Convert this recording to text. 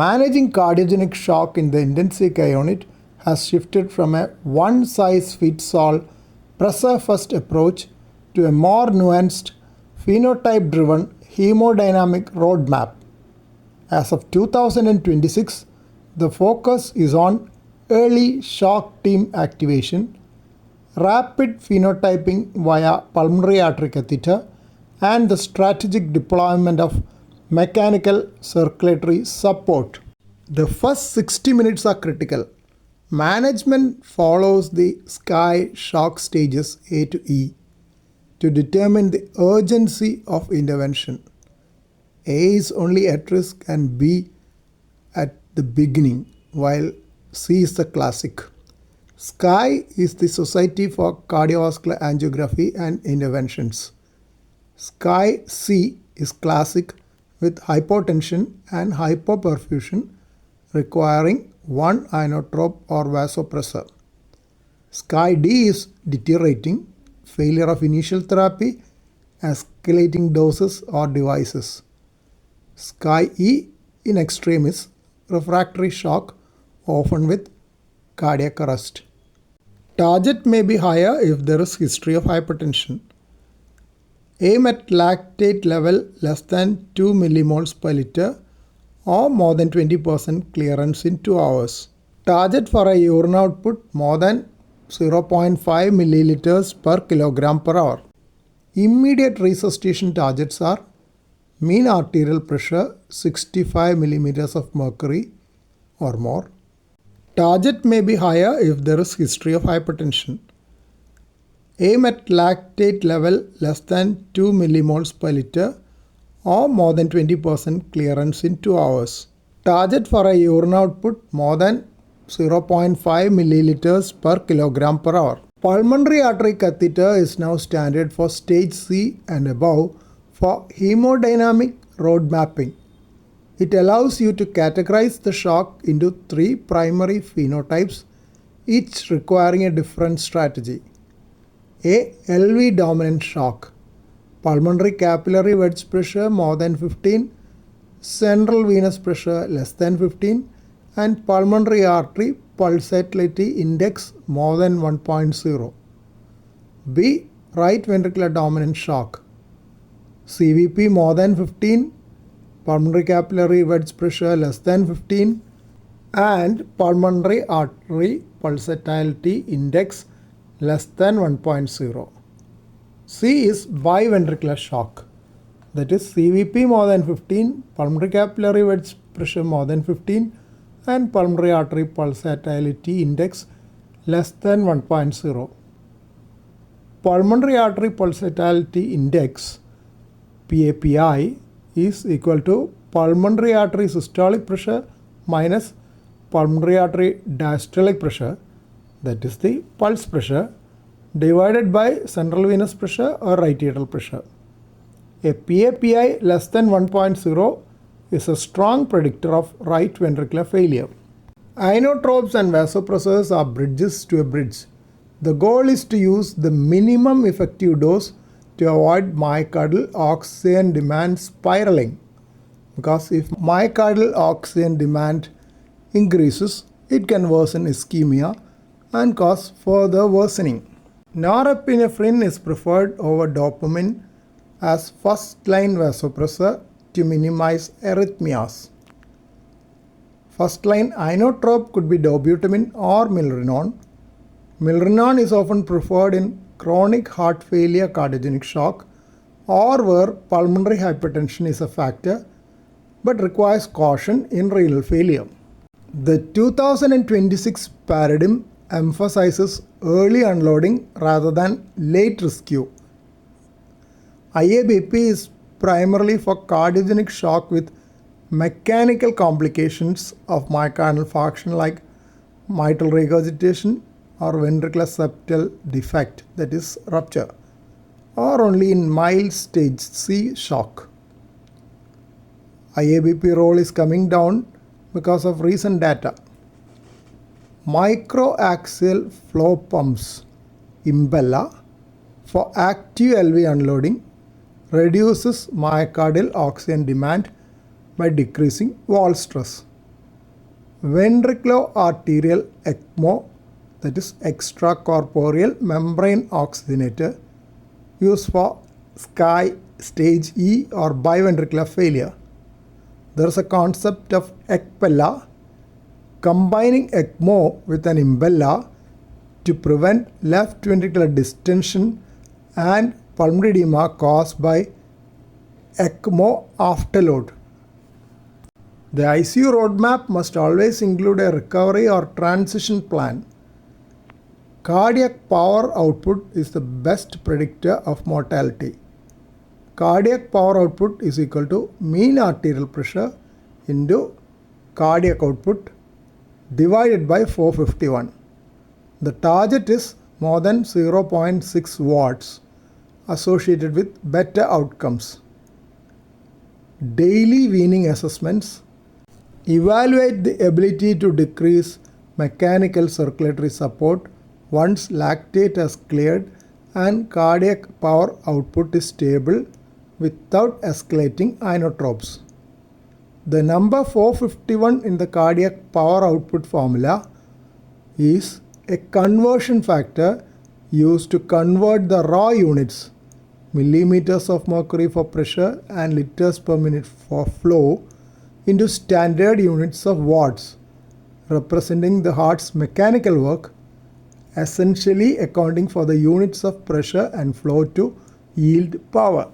Managing cardiogenic shock in the intensive care unit has shifted from a one-size-fits-all pressure-first approach to a more nuanced, phenotype-driven hemodynamic roadmap. As of 2026, the focus is on early shock team activation, rapid phenotyping via pulmonary artery catheter, and the strategic deployment of mechanical circulatory support. The first 60 minutes are critical. Management follows the SCAI shock stages A to E to determine the urgency of intervention. A is only at risk and B at the beginning, while C is the classic. SCAI is the Society for Cardiovascular Angiography and Interventions. SCAI C is classic with hypotension and hypoperfusion requiring one inotrope or vasopressor. SCAI D is deteriorating, failure of initial therapy, escalating doses or devices. SCAI E in extremis, refractory shock, often with cardiac arrest. Target may be higher if there is history of hypertension. Aim at lactate level less than 2 millimoles per liter or more than 20% clearance in 2 hours. Target for a urine output more than 0.5 milliliters per kilogram per hour. Immediate resuscitation targets are mean arterial pressure 65 millimeters of mercury or more. Target may be higher if there is history of hypertension. Aim at lactate level less than 2 millimoles per liter or more than 20% clearance in 2 hours. Target for a urine output more than 0.5 milliliters per kilogram per hour. Pulmonary artery catheter is now standard for stage C and above for hemodynamic road mapping. It allows you to categorize the shock into 3 primary phenotypes, each requiring a different strategy. A. LV dominant shock. Pulmonary capillary wedge pressure more than 15, central venous pressure less than 15, and pulmonary artery pulsatility index more than 1.0. B. Right ventricular dominant shock. CVP more than 15, pulmonary capillary wedge pressure less than 15, and pulmonary artery pulsatility index less than 1.0. C is biventricular shock, that is CVP more than 15, pulmonary capillary wedge pressure more than 15, and pulmonary artery pulsatility index less than 1.0. Pulmonary artery pulsatility index PAPI is equal to pulmonary artery systolic pressure minus pulmonary artery diastolic pressure, that is the pulse pressure, divided by central venous pressure or right atrial pressure. A PAPI less than 1.0 is a strong predictor of right ventricular failure. Inotropes and vasopressors are bridges to a bridge. The goal is to use the minimum effective dose to avoid myocardial oxygen demand spiraling, because if myocardial oxygen demand increases, it can worsen ischemia and cause further worsening. Norepinephrine is preferred over dopamine as first-line vasopressor to minimize arrhythmias. First-line inotrope could be dobutamine or milrinone. Milrinone is often preferred in chronic heart failure cardiogenic shock or where pulmonary hypertension is a factor but requires caution in renal failure. The 2026 paradigm emphasizes early unloading rather than late rescue. IABP is primarily for cardiogenic shock with mechanical complications of myocardial infarction like mitral regurgitation or ventricular septal defect, that is rupture, or only in mild stage C shock. IABP role is coming down because of recent data. Microaxial flow pumps, Impella, for active LV unloading reduces myocardial oxygen demand by decreasing wall stress. ventriculoarterial ECMO, that is extracorporeal membrane oxygenator, used for stage E or biventricular failure. There is a concept of ECPella, combining ECMO with an impella to prevent left ventricular distension and pulmonary edema caused by ECMO afterload. The ICU roadmap must always include a recovery or transition plan. Cardiac power output is the best predictor of mortality. Cardiac power output is equal to mean arterial pressure into cardiac output divided by 451. The target is more than 0.6 watts, associated with better outcomes. Daily weaning assessments evaluate the ability to decrease mechanical circulatory support once lactate has cleared and cardiac power output is stable without escalating inotropes. The number 451 in the cardiac power output formula is a conversion factor used to convert the raw units, millimeters of mercury for pressure and liters per minute for flow, into standard units of watts, representing the heart's mechanical work, essentially accounting for the units of pressure and flow to yield power.